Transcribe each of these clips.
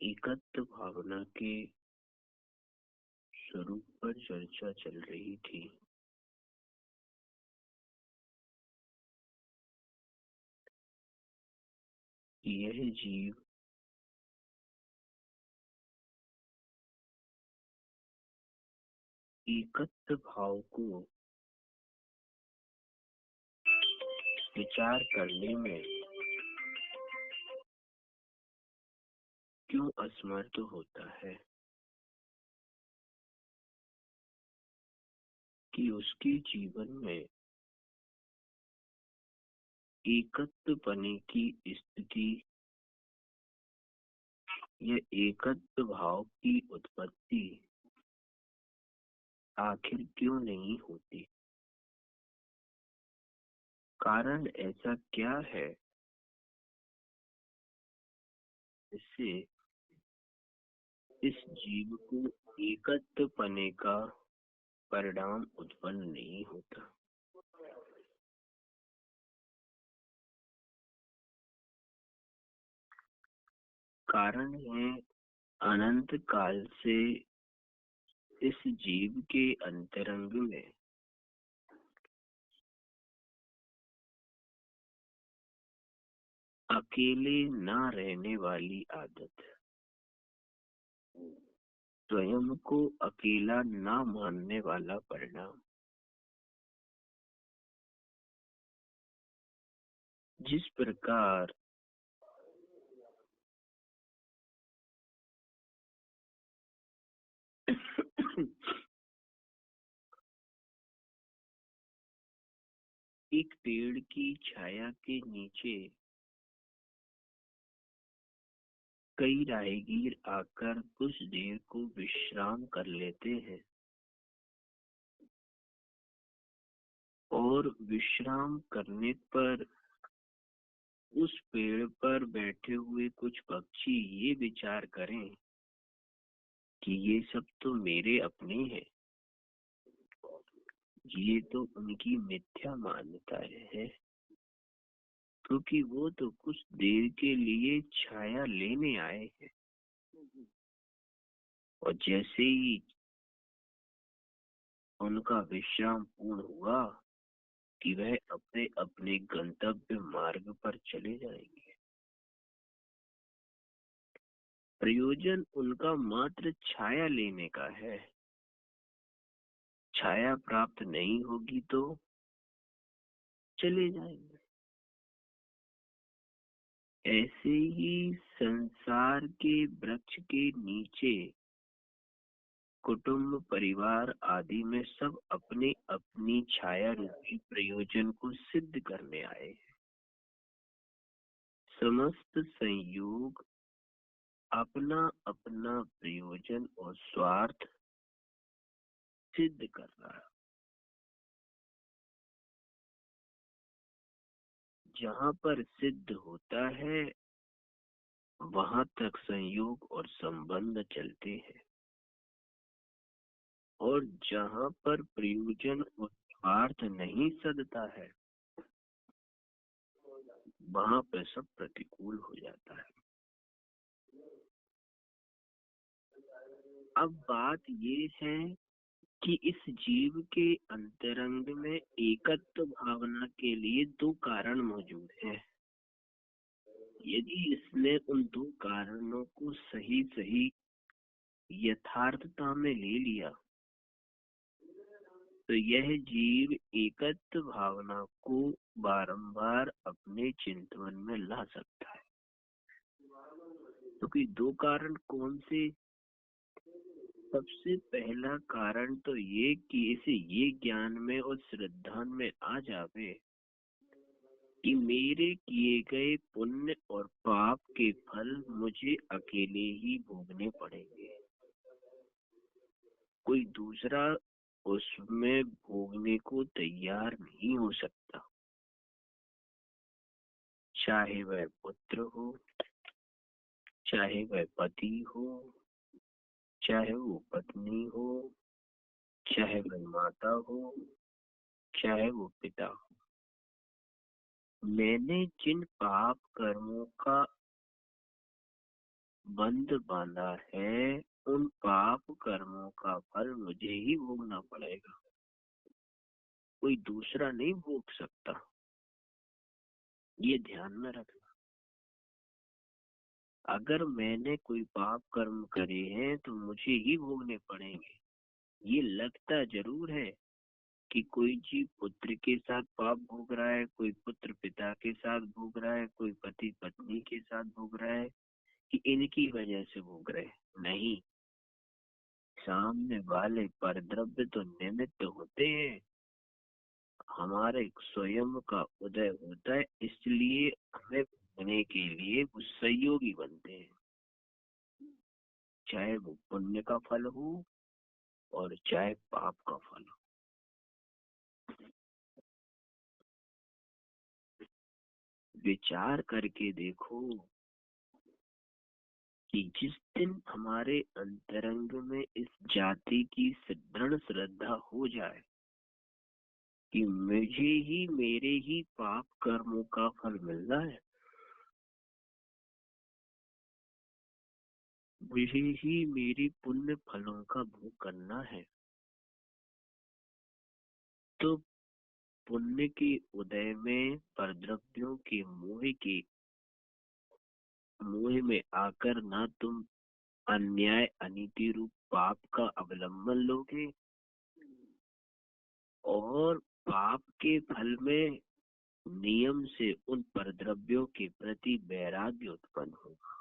एकत्व भावना के स्वरूप पर चर्चा चल रही थी। यह जीव एकत्व भाव को विचार करने में क्यों असमर्थ होता है कि उसके जीवन में एकत्व पने की स्थिति या एकत्व भाव की उत्पत्ति आखिर क्यों नहीं होती। कारण ऐसा क्या है जिससे इस जीव को एकत्व पने का परिणाम उत्पन्न नहीं होता। कारण है अनंत काल से इस जीव के अंतरंग में अकेले न रहने वाली आदत, स्वयं को अकेला न मानने वाला परिणाम। जिस प्रकार एक पेड़ की छाया के नीचे कई राहगीर आकर कुछ देर को विश्राम कर लेते हैं और विश्राम करने पर उस पेड़ पर बैठे हुए कुछ पक्षी ये विचार करें कि ये सब तो मेरे अपने हैं, ये तो उनकी मिथ्या मान्यताएं हैं, क्योंकि वो तो कुछ देर के लिए छाया लेने आए हैं और जैसे ही उनका विश्राम पूर्ण हुआ कि वह अपने अपने गंतव्य मार्ग पर चले जाएंगे। प्रयोजन उनका मात्र छाया लेने का है। छाया प्राप्त नहीं होगी तो चले जाएंगे। ऐसे ही संसार के वृक्ष के नीचे कुटुंब परिवार आदि में सब अपने अपनी छाया रूपी प्रयोजन को सिद्ध करने आए हैं। समस्त संयोग अपना अपना प्रयोजन और स्वार्थ सिद्ध कर रहा है। जहाँ पर सिद्ध होता है वहां तक संयोग और संबंध चलते हैं और जहाँ पर प्रयोजन और स्वार्थ नहीं सदता है वहां पर सब प्रतिकूल हो जाता है। अब बात ये है कि इस जीव के अंतरंग में एकत्व भावना के लिए दो कारण मौजूद हैं। यदि इसने उन दो कारणों को सही सही यथार्थता में ले लिया तो यह जीव एकत्व भावना को बारंबार अपने चिंतन में ला सकता है। क्योंकि दो कारण कौन से? सबसे पहला कारण तो ये कि इसे ये ज्ञान में और श्रद्धा में आ जावे कि मेरे किए गए पुण्य और पाप के फल मुझे अकेले ही भोगने पड़ेंगे, कोई दूसरा उसमें भोगने को तैयार नहीं हो सकता। चाहे वह पुत्र हो, चाहे वह पति हो, चाहे वो पत्नी हो, चाहे वह माता हो, चाहे वो पिता हो। मैंने जिन पाप कर्मों का बंध बांधा है, उन पाप कर्मों का फल मुझे ही भोगना पड़ेगा, कोई दूसरा नहीं भोग सकता। ये ध्यान में रखना। अगर मैंने कोई पाप कर्म करे हैं तो मुझे ही भोगने पड़ेंगे। ये लगता जरूर है कि कोई जीव पुत्र के साथ पाप भोग रहा है, कोई पुत्र पिता के साथ भोग रहा है, कोई पति पत्नी के साथ भोग रहा है, कि इनकी वजह से भोग रहे। नहीं, सामने वाले परद्रव्य तो निमित्त होते हैं, हमारे स्वयं का उदय होता है, इसलिए हमें भोगने के लिए वो सहयोगी बनते हैं, चाहे वो पुण्य का फल हो और चाहे पाप का फल हो। विचार करके देखो कि जिस दिन हमारे अंतरंग में इस जाति की दृढ़ श्रद्धा हो जाए कि मुझे ही मेरे ही पाप कर्मों का फल मिलना है, मुझे ही मेरी पुण्य फलों का भोग करना है, तो पुण्य के उदय में परद्रव्यों के मोह में आकर ना तुम अन्याय अनीति रूप पाप का अवलंबन लोगे, और पाप के फल में नियम से उन परद्रव्यों के प्रति वैराग्य उत्पन्न होगा।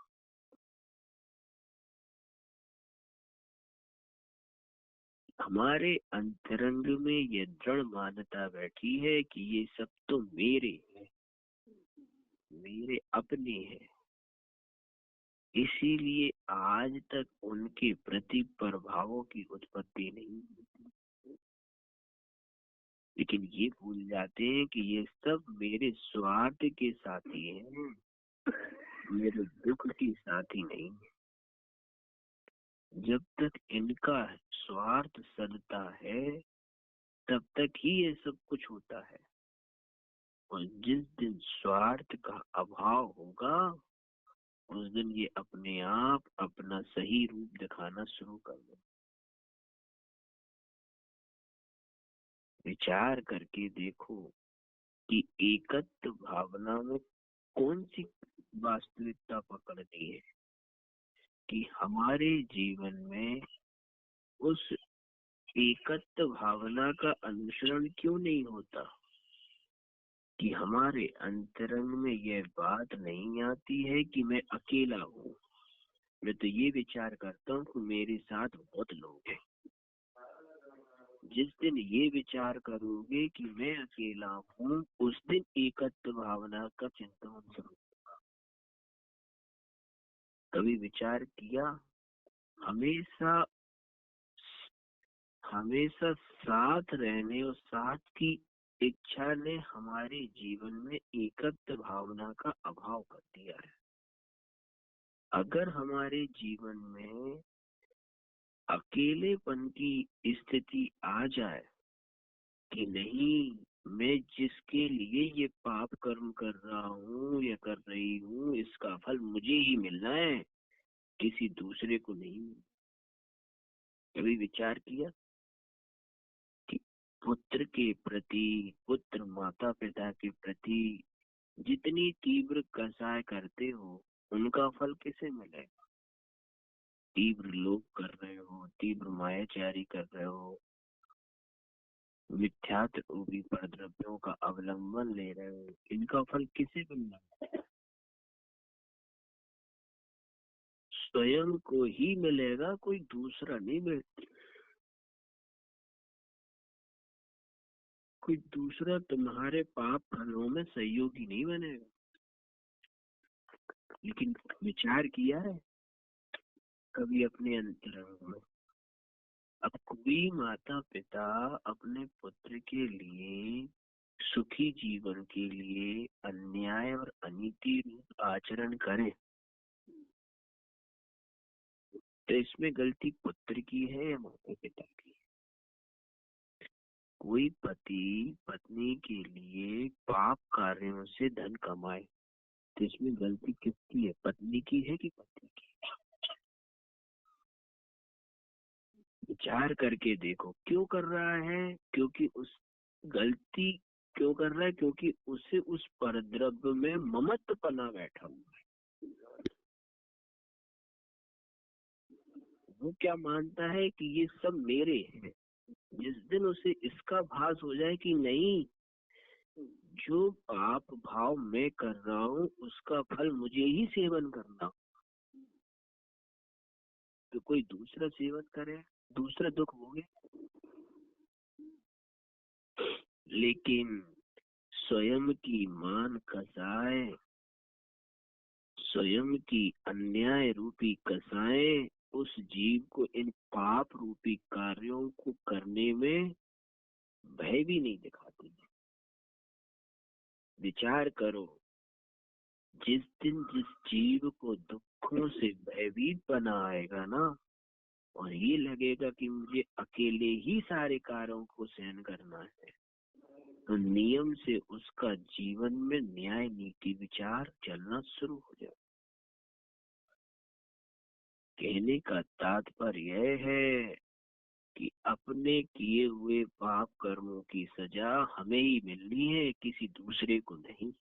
हमारे अंतरंग में ये दृढ़ मान्यता बैठी है कि ये सब तो मेरे हैं, मेरे अपने हैं, इसीलिए आज तक उनके प्रति प्रभावों की उत्पत्ति नहीं होती। लेकिन ये भूल जाते हैं कि ये सब मेरे स्वार्थ के साथी हैं, मेरे दुख के साथी नहीं। जब तक इनका स्वार्थ सदता है तब तक ही ये सब कुछ होता है, और जिस दिन स्वार्थ का अभाव होगा उस दिन ये अपने आप अपना सही रूप दिखाना शुरू कर दें। विचार करके देखो कि एकत्व भावना में कौन सी वास्तविकता पकड़नी है, कि हमारे जीवन में उस एकत्व भावना का अनुसरण क्यों नहीं होता, कि हमारे अंतरंग में यह बात नहीं आती है कि मैं अकेला हूँ। मैं तो ये विचार करता हूँ कि मेरे साथ बहुत लोग हैं। जिस दिन ये विचार करोगे कि मैं अकेला हूँ, उस दिन एकत्व भावना का चिंतन शुरू। कभी विचार किया, हमेशा हमेशा साथ रहने और साथ की इच्छा ने हमारे जीवन में एकत्व भावना का अभाव कर दिया है। अगर हमारे जीवन में अकेलेपन की स्थिति आ जाए कि नहीं, मैं जिसके लिए ये पाप कर्म कर रहा हूँ या कर रही हूँ, इसका फल मुझे ही मिलना है, किसी दूसरे को नहीं। कभी विचार किया कि पुत्र के प्रति, पुत्र माता पिता के प्रति जितनी तीव्र कसाय करते हो उनका फल किसे मिलेगा? तीव्र लोभ कर रहे हो, तीव्र मायाचारी कर रहे हो, मिथ्यात्व रूपी परद्रव्यों का अवलंबन ले रहे हो, इनका फल किसे मिलना? स्वयं को ही मिलेगा, कोई दूसरा नहीं मिल, कोई दूसरा तुम्हारे पाप फलों में सहयोगी नहीं बनेगा। लेकिन विचार किया है कभी अपने अंतरंग में, अब कोई माता पिता अपने पुत्र के लिए, सुखी जीवन के लिए अन्याय और अनीति रूप आचरण करे तो इसमें गलती पुत्र की है या माता पिता की? कोई पति पत्नी के लिए पाप कार्यों से धन कमाए तो इसमें गलती किसकी है, पत्नी की है कि पति की? विचार करके देखो क्यों कर रहा है, क्योंकि उस गलती क्यों कर रहा है, क्योंकि उसे उस परद्रव्य में ममत्वपना बैठा हुआ है। वो क्या मानता है कि ये सब मेरे हैं। जिस दिन उसे इसका भास हो जाए कि नहीं, जो पाप भाव मैं कर रहा हूँ उसका फल मुझे ही सेवन करना, तो कोई दूसरा सेवन करे, दूसरा दुख भोगे। लेकिन स्वयं की मान कसाए, स्वयं की अन्याय रूपी कसाएं उस जीव को इन पाप रूपी कार्यों को करने में भय भी नहीं दिखाती। विचार करो, जिस दिन जिस जीव को दुखों से भयभीत बना आएगा ना, और ये लगेगा कि मुझे अकेले ही सारे कार्यों को सहन करना है, तो नियम से उसका जीवन में न्याय नीति विचार चलना शुरू हो जाए। कहने का तात्पर्य यह है कि अपने किए हुए पाप कर्मों की सजा हमें ही मिलनी है, किसी दूसरे को नहीं।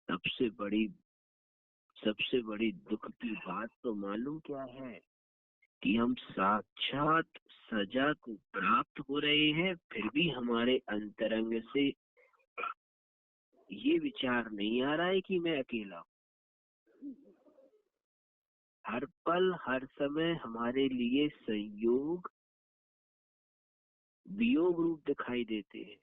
सबसे बड़ी दुख की बात तो मालूम क्या है, कि हम साक्षात सजा को प्राप्त हो रहे हैं, फिर भी हमारे अंतरंग से ये विचार नहीं आ रहा है कि मैं अकेला हूँ। हर पल हर समय हमारे लिए संयोग वियोग रूप दिखाई देते हैं।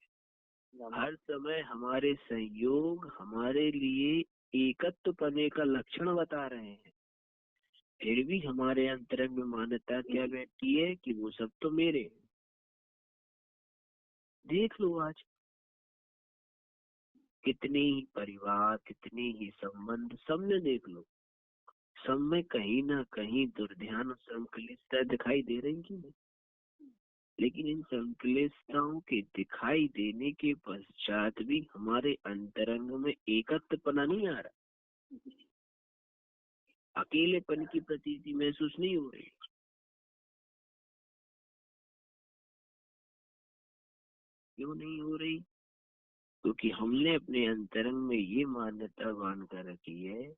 हर समय हमारे संयोग हमारे लिए एकत्व पने का लक्षण बता रहे हैं, फिर भी हमारे अंतरंग में मान्यता क्या बैठी है कि वो सब तो मेरे हैं। देख लो आज कितने ही परिवार, कितने ही संबंध, सब में देख लो, सब में कहीं ना कहीं दुर्ध्यान और संकलितता दिखाई दे रही कि नहीं। लेकिन इन संकलितताओं के दिखाई देने के पश्चात भी हमारे अंतरंग में एकत्वपना नहीं आ रहा, अकेलेपन की प्रतीति महसूस नहीं हो रही। क्यों नहीं हो रही? क्योंकि हमने अपने अंतरंग में ये मान्यता बांध कर रखी है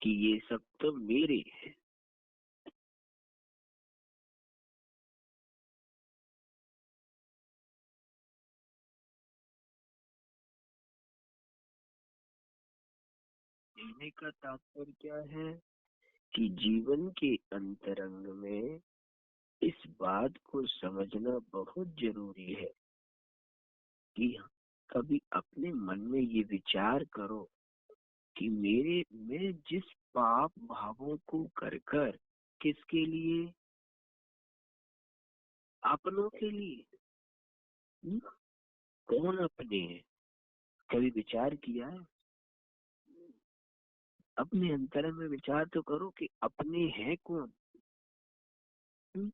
कि ये सब तो मेरे हैं। कहने का तात्पर्य क्या है कि जीवन के अंतरंग में इस बात को समझना बहुत जरूरी है कि कभी अपने मन में ये विचार करो कि मैं जिस पाप भावों को कर कर, किसके लिए? अपनों के लिए। हुँ? कौन अपने हैं? कभी विचार किया है? अपने अंतरंग में विचार तो करो कि अपने हैं कौन। हुँ?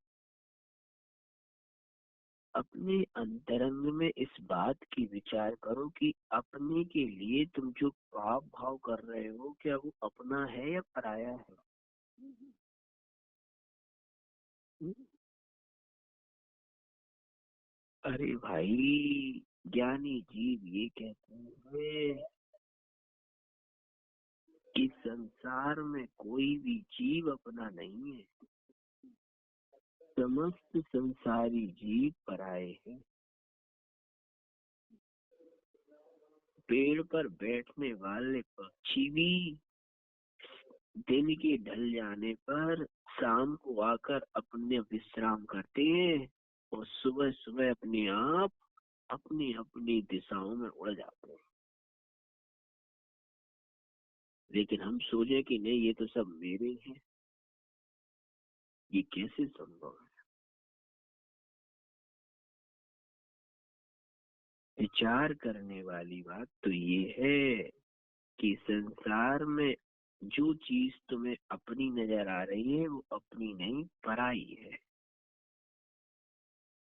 अपने अंतरंग में इस बात की विचार करो कि अपने के लिए तुम जो पाप भाव कर रहे हो, क्या वो अपना है या पराया है? हुँ? अरे भाई, ज्ञानी जीव ये कहते हैं कि संसार में कोई भी जीव अपना नहीं है, समस्त संसारी जीव पराये हैं। पेड़ पर बैठने वाले पक्षी भी दिन के ढल जाने पर शाम को आकर अपने विश्राम करते हैं, और सुबह सुबह अपने आप अपनी अपनी दिशाओं में उड़ जाते हैं। लेकिन हम सोचे कि नहीं, ये तो सब मेरे हैं। ये कैसे संभव है? विचार करने वाली बात तो ये है कि संसार में जो चीज तुम्हें अपनी नजर आ रही है वो अपनी नहीं, पराई है।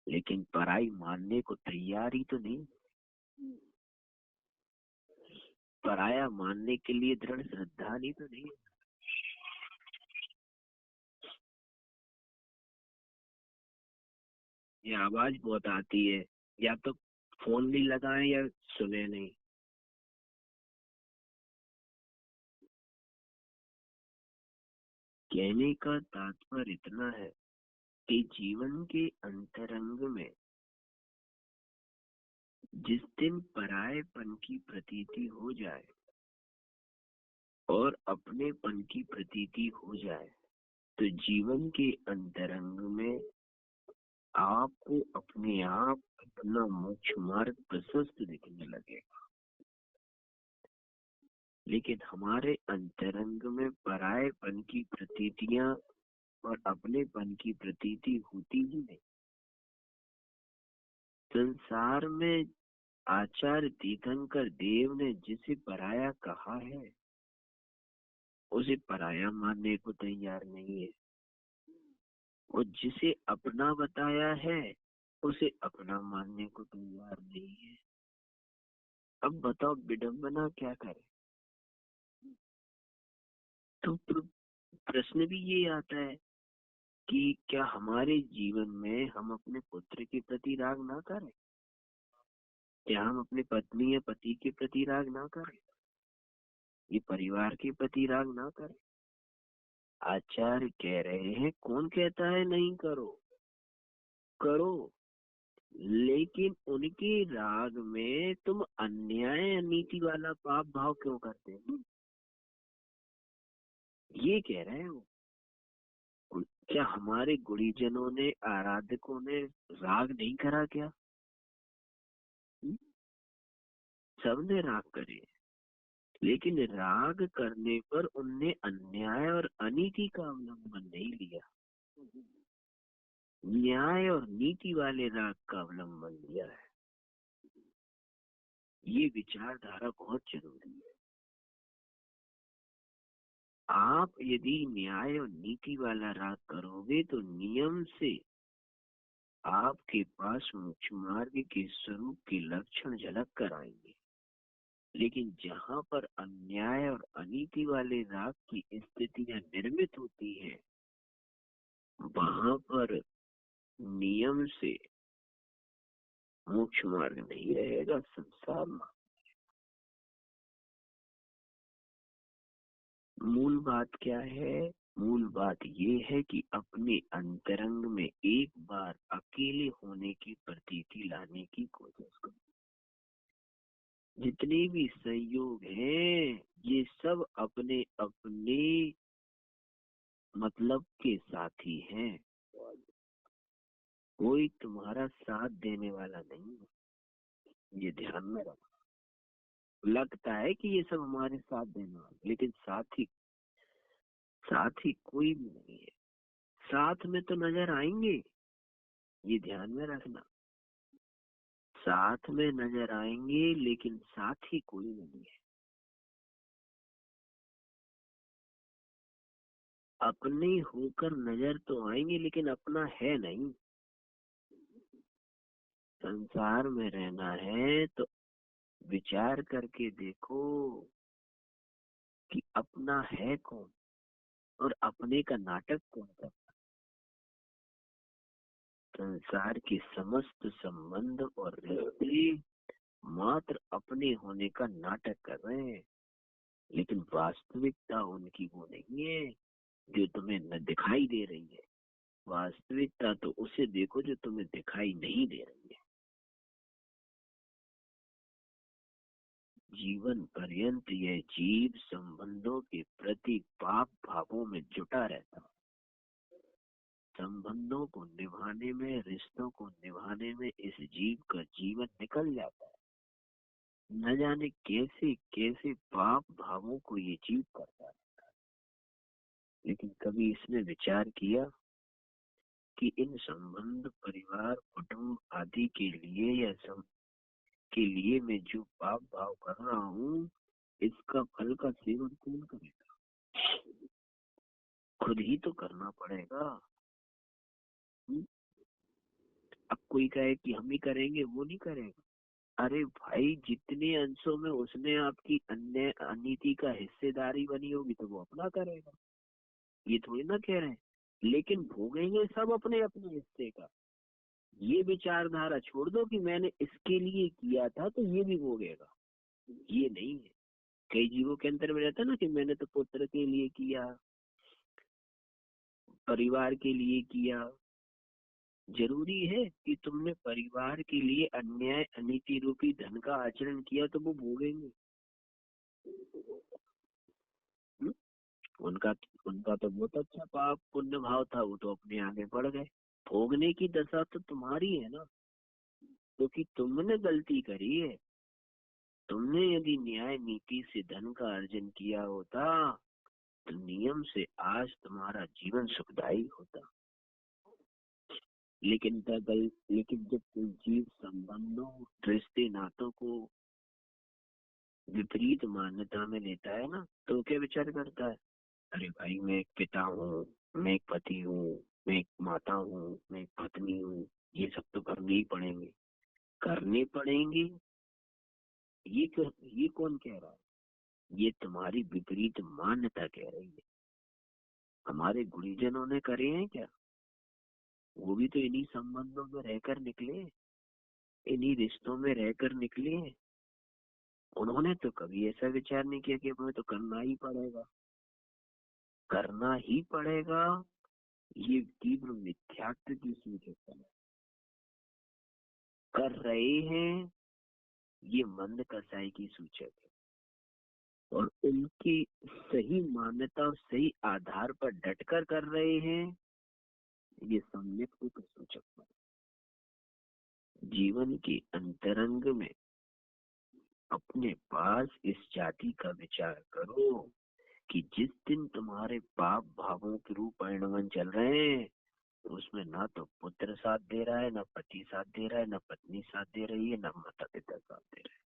लेकिन पराई मानने को तैयार ही तो नहीं, पराया मानने के लिए दृढ़ श्रद्धा नहीं तो नहीं। ये आवाज बहुत आती है, या तो फोन नहीं लगाएं या सुने नहीं। कहने का तात्पर्य इतना है कि जीवन के अंतरंग में जिस दिन परायेपन की प्रतीति हो जाए और अपनेपन की प्रतीति हो जाए, तो जीवन के अंतरंग में आपको अपने आप अपना मोक्ष मार्ग प्रशस्त दिखने लगेगा। लेकिन हमारे अंतरंग में परायेपन की प्रतीतियां और अपनेपन की प्रतीति होती ही नहीं। संसार में आचार्य तीर्थंकर देव ने जिसे पराया कहा है, उसे पराया मानने को तैयार नहीं है, और जिसे अपना बताया है उसे अपना मानने को तैयार नहीं है। अब बताओ विडंबना क्या करे। तो प्रश्न भी ये आता है कि क्या हमारे जीवन में हम अपने पुत्र के प्रति राग ना करें? क्या हम अपने पत्नी या पति के प्रति राग ना करें? ये परिवार के प्रति राग ना करें? आचार्य कह रहे हैं, कौन कहता है नहीं करो, करो, लेकिन उनके राग में तुम अन्याय अनीति वाला पाप भाव क्यों करते हो? ये कह रहे हो। क्या हमारे गुणीजनों ने, आराधकों ने राग नहीं करा क्या? हुँ? सबने राग करे, लेकिन राग करने पर उनने अन्याय और अनीति का अवलंबन नहीं लिया, न्याय और नीति वाले राग का अवलंबन लिया है। ये विचारधारा बहुत जरूरी है। आप यदि न्याय और नीति वाला राग करोगे तो नियम से आपके पास मोक्ष मार्ग के स्वरूप के लक्षण झलक कर आएंगे। लेकिन जहाँ पर अन्याय और अनीति वाले राग की स्थितियां निर्मित होती है, वहां पर नियम से मोक्ष मार्ग नहीं रहेगा संसार में। मूल बात क्या है? मूल बात ये है कि अपने अंतरंग में एक बार अकेले होने की प्रतीति लाने की कोशिश करो। जितने भी संयोग हैं, ये सब अपने अपने मतलब के साथी हैं। कोई तुम्हारा साथ देने वाला नहीं है, ये ध्यान में रखो। लगता है कि ये सब हमारे साथ देने वाले, लेकिन साथी कोई भी नहीं है। साथ में तो नजर आएंगे, ये ध्यान में रखना। साथ में नजर आएंगे लेकिन साथी कोई नहीं है। अपने होकर नजर तो आएंगे लेकिन अपना है नहीं। संसार में रहना है तो विचार करके देखो कि अपना है कौन और अपने का नाटक कौन करता। संसार के समस्त संबंध और रिश्ते मात्र अपने होने का नाटक कर रहे हैं, लेकिन वास्तविकता उनकी वो नहीं है जो तुम्हें न दिखाई दे रही है। वास्तविकता तो उसे देखो जो तुम्हें दिखाई नहीं दे रही है। जीवन पर्यंत यह जीव संबंधों के प्रति पाप भावों में जुटा रहता है। संबंधों को निभाने में, रिश्तों को निभाने में इस जीव का जीवन निकल जाता है। न जाने कैसे कैसे पाप भावों को ये जीव करता है। लेकिन कभी इसने विचार किया कि इन संबंध, परिवार, कुटुंब आदि के लिए या के लिए मैं जो पाप भाव कर रहा हूँ, इसका फल का सेवन कौन करेगा? खुद ही तो करना पड़ेगा। अब कोई कहे कि हम ही करेंगे, वो नहीं करेगा। अरे भाई, जितने अंशों में उसने आपकी अन्य अनीति का हिस्सेदारी बनी होगी तो वो अपना करेगा। ये थोड़ी ना कह रहे हैं, लेकिन भोगेंगे सब अपने अपने हिस्से का। ये विचारधारा छोड़ दो कि मैंने इसके लिए किया था तो ये भी भोगेगा, ये नहीं है। कई जीवों के अंदर में रहता है ना कि मैंने तो पुत्र के लिए किया, परिवार के लिए किया। जरूरी है कि तुमने परिवार के लिए अन्याय अनीति रूपी धन का आचरण किया तो वो भोगेंगे। हम्म? उनका उनका तो बहुत अच्छा पाप पुण्य भाव था, वो तो अपने आगे बढ़ गए। भोगने की दशा तो तुम्हारी है ना, क्योंकि तुमने गलती करी है। तुमने यदि न्याय नीति से धन का अर्जन किया होता तो नियम से आज तुम्हारा जीवन सुखदायी होता। लेकिन जब कोई जीव संबंधों, रिश्ते नातों को विपरीत मान्यता में लेता है ना, तो क्या विचार करता है, अरे भाई मैं एक पिता हूँ, मैं एक पति हूँ, मैं एक माता हूँ, मैं एक पत्नी हूँ, ये सब तो करने ही पड़ेंगे, करने पड़ेंगे। ये कौन कह रहा है? ये तुम्हारी विपरीत मान्यता कह रही है। हमारे गुरुजनों ने करे हैं क्या? वो भी तो इन्हीं संबंधों में रहकर निकले, इन्हीं रिश्तों में रहकर निकले। उन्होंने तो कभी ऐसा विचार नहीं किया कि हमें तो करना ही पड़ेगा, करना ही पड़ेगा। ये तीव्र मिथ्यात्व की सूचना है। कर रहे हैं, ये मंद कसाई की सूचक है। और उनकी सही मान्यता और सही आधार पर डटकर कर रहे हैं, ये सम्यक का सूचक है। जीवन के अंतरंग में अपने पास इस जाति का विचार करो कि जिस दिन तुम्हारे पाप भावों के रूप परिणमन चल रहे हैं, तो उसमें ना तो पुत्र साथ दे रहा है, ना पति साथ दे रहा है, ना पत्नी साथ दे रही है, ना माता पिता साथ दे रहे हैं।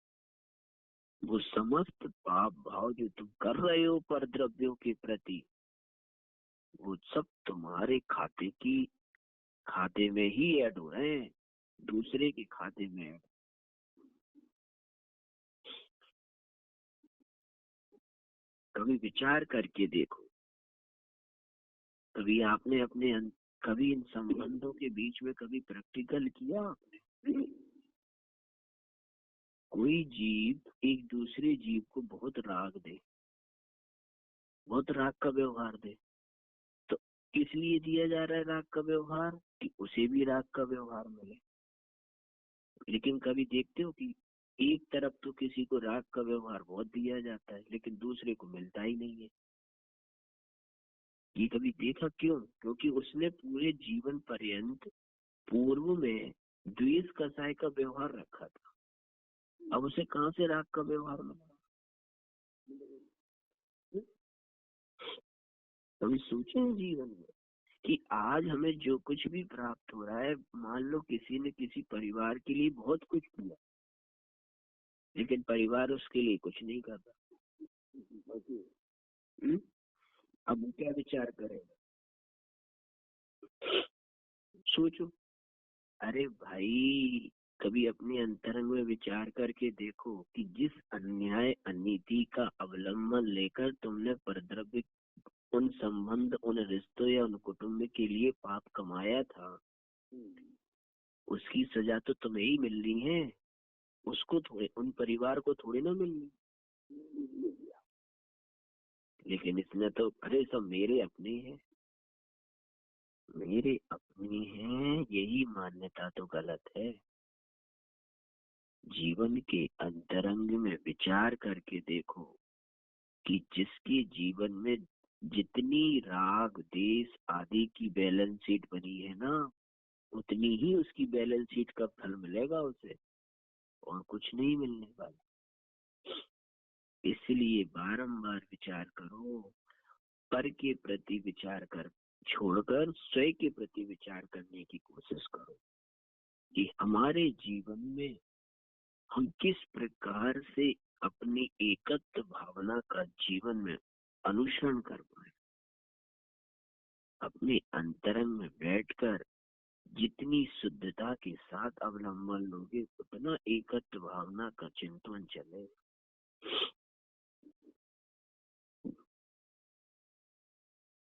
वो समस्त पाप भाव जो तुम कर रहे हो पर द्रव्यों के प्रति, वो सब तुम्हारे खाते में ही ऐड हो रहे हैं, दूसरे के खाते में ऐड। कभी विचार करके देखो, कभी आपने कभी इन संबंधों के बीच में कभी प्रैक्टिकल किया? कोई जीव एक दूसरे जीव को बहुत राग दे, बहुत राग का व्यवहार दे, तो किस लिए दिया जा रहा है राग का व्यवहार? कि उसे भी राग का व्यवहार मिले। लेकिन कभी देखते हो कि एक तरफ तो किसी को राग का व्यवहार बहुत दिया जाता है लेकिन दूसरे को मिलता ही नहीं है। ये कभी देखा क्यों? क्योंकि उसने पूरे जीवन पर्यंत पूर्व में द्वेष कसाय का व्यवहार रखा था। अब उसे कहाँ से राग का व्यवहार मिला? कभी सोचे हैं जीवन में कि आज हमें जो कुछ भी प्राप्त हो रहा है, मान लो किसी ने किसी परिवार के लिए बहुत कुछ किया, लेकिन परिवार उसके लिए कुछ नहीं कर रहा। अब वो क्या विचार करेगा? सोचो। अरे भाई, कभी अपने अंतरंग में विचार करके देखो कि जिस अन्याय अनीति का अवलंबन लेकर तुमने परद्रव्य, उन संबंध, उन रिश्तों या उन कुटुंब के लिए पाप कमाया था, उसकी सजा तो तुम्हें ही मिलनी है, उसको थोड़े, उन परिवार को थोड़ी ना मिलनी। लेकिन इसने तो, अरे सब मेरे अपने हैं, मेरे अपने हैं, यही मान्यता तो गलत है। जीवन के अंतरंग में विचार करके देखो कि जिसके जीवन में जितनी राग देश आदि की बैलेंस शीट बनी है ना, उतनी ही उसकी बैलेंस शीट का फल मिलेगा उसे, और कुछ नहीं मिलने वाला। इसलिए बारंबार विचार करो, पर के प्रति विचार कर छोड़कर स्वयं के प्रति विचार करने की कोशिश करो कि हमारे जीवन में हम किस प्रकार से अपनी एकत्व भावना का जीवन में अनुसरण कर पाए। अपने अंतरंग में बैठकर जितनी शुद्धता के साथ अवलंबन लोगे, उतना एकत्व भावना का चिंतन चले।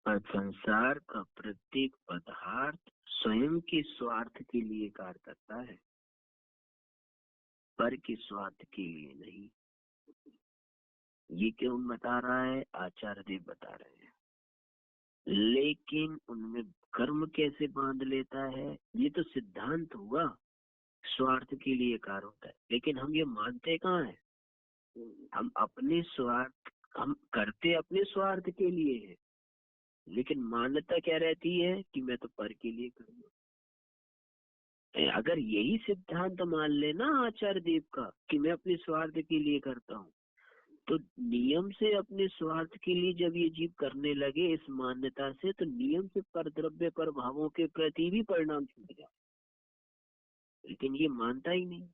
और संसार का प्रत्येक पदार्थ स्वयं के स्वार्थ के लिए कार्य करता है, पर के स्वार्थ के लिए नहीं। ये क्यों बता रहा है? आचार्य देव बता रहे हैं। लेकिन उनमें कर्म कैसे बांध लेता है? ये तो सिद्धांत हुआ, स्वार्थ के लिए कार्य होता है, लेकिन हम ये मानते कहाँ है? हम अपने स्वार्थ, हम करते अपने स्वार्थ के लिए है, लेकिन मान्यता क्या रहती है कि मैं तो पर के लिए करूंगा। अगर यही सिद्धांत मान लेना आचार्य देव का कि मैं अपने स्वार्थ के लिए करता हूँ, तो नियम से अपने स्वार्थ के लिए जब ये जीव करने लगे इस मान्यता से, तो नियम से पर द्रव्य पर भावों के प्रति भी परिणाम छूट जाए। लेकिन ये मानता ही नहीं,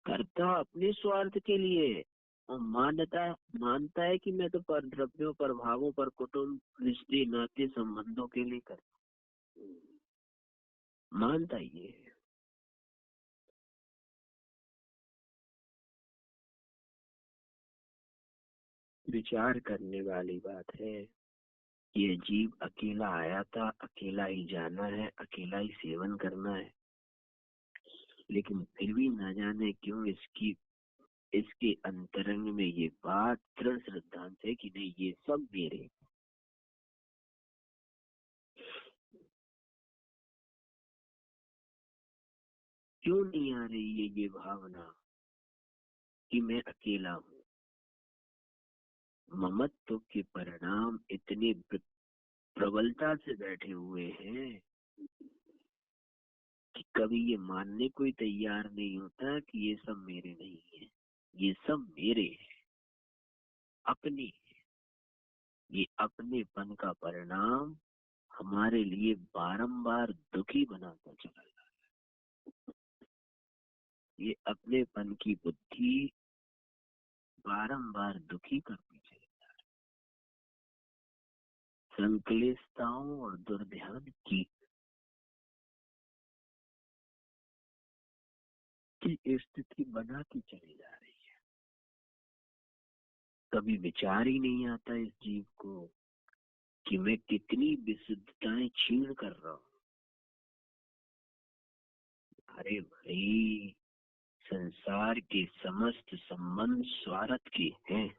करता अपने स्वार्थ के लिए है, और मानता है कि मैं तो पर द्रव्यों पर भावों पर कुटुंब रिश्ते नाते संबंधों के लिए करता, मानता ही है। विचार करने वाली बात है। ये जीव अकेला आया था, अकेला ही जाना है, अकेला ही सेवन करना है, लेकिन फिर भी न जाने क्यों इसके अंतरंग में ये बात दृढ़ सिद्धांत है कि नहीं, ये सब मेरे। क्यों नहीं आ रही है ये भावना कि मैं अकेला हूँ? ममत्व के परिणाम इतने प्रबलता से बैठे हुए हैं कि कभी ये मानने को ही तैयार नहीं होता कि ये सब मेरे नहीं है, ये सब मेरे है, अपने है। ये अपनेपन का परिणाम हमारे लिए बारंबार दुखी बनाता चला जाता है। ये अपनेपन की बुद्धि बारंबार दुखी करती चली, संकलिष्टताओं और दुर्ध्यान की स्थिति बनाती चली जा रही है। कभी विचार ही नहीं आता इस जीव को कि मैं कितनी विशुद्धताएं छीन कर रहा हूँ। अरे भाई, संसार के समस्त संबंध स्वार्थ के हैं।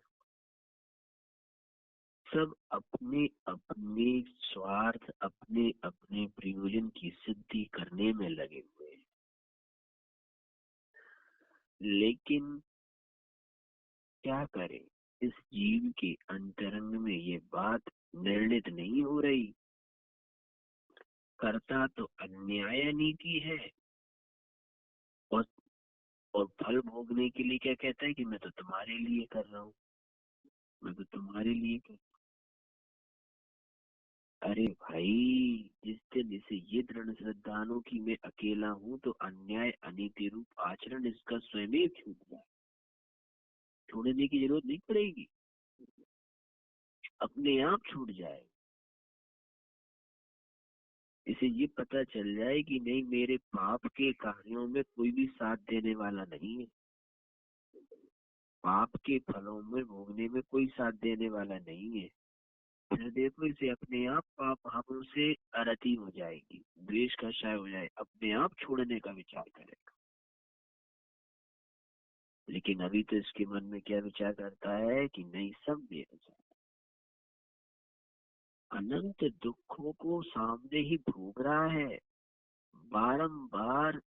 सब अपने अपने स्वार्थ, अपने अपने प्रयोजन की सिद्धि करने में लगे हुए हैं। लेकिन क्या करें, इस जीव के अंतरंग में ये बात निर्णित नहीं हो रही। करता तो अन्याय नीति है, और और फल भोगने के लिए क्या कहता है कि मैं तो तुम्हारे लिए कर रहा हूँ, मैं तो तुम्हारे लिए कर। अरे भाई, जिस दिन इसे ये दृढ़ श्रद्धा हो कि मैं अकेला हूँ, तो अन्याय अनीति रूप आचरण इसका स्वयं ही छूट जाए, छोड़ने की जरूरत नहीं पड़ेगी, अपने आप छूट जाए। इसे ये पता चल जाए कि नहीं, मेरे पाप के कार्यों में कोई भी साथ देने वाला नहीं है, पाप के फलों में भोगने में कोई साथ देने वाला नहीं है। फिर देखो, इसे अपने आप पाप भावों से अरति हो जाएगी, द्वेष का क्षय हो जाए, अपने आप छोड़ने का विचार करेगा। लेकिन अभी तो इसके मन में क्या विचार करता है कि नहीं, सब मेरे साथ। अनंत दुखों को सामने ही भोग रहा है, बारंबार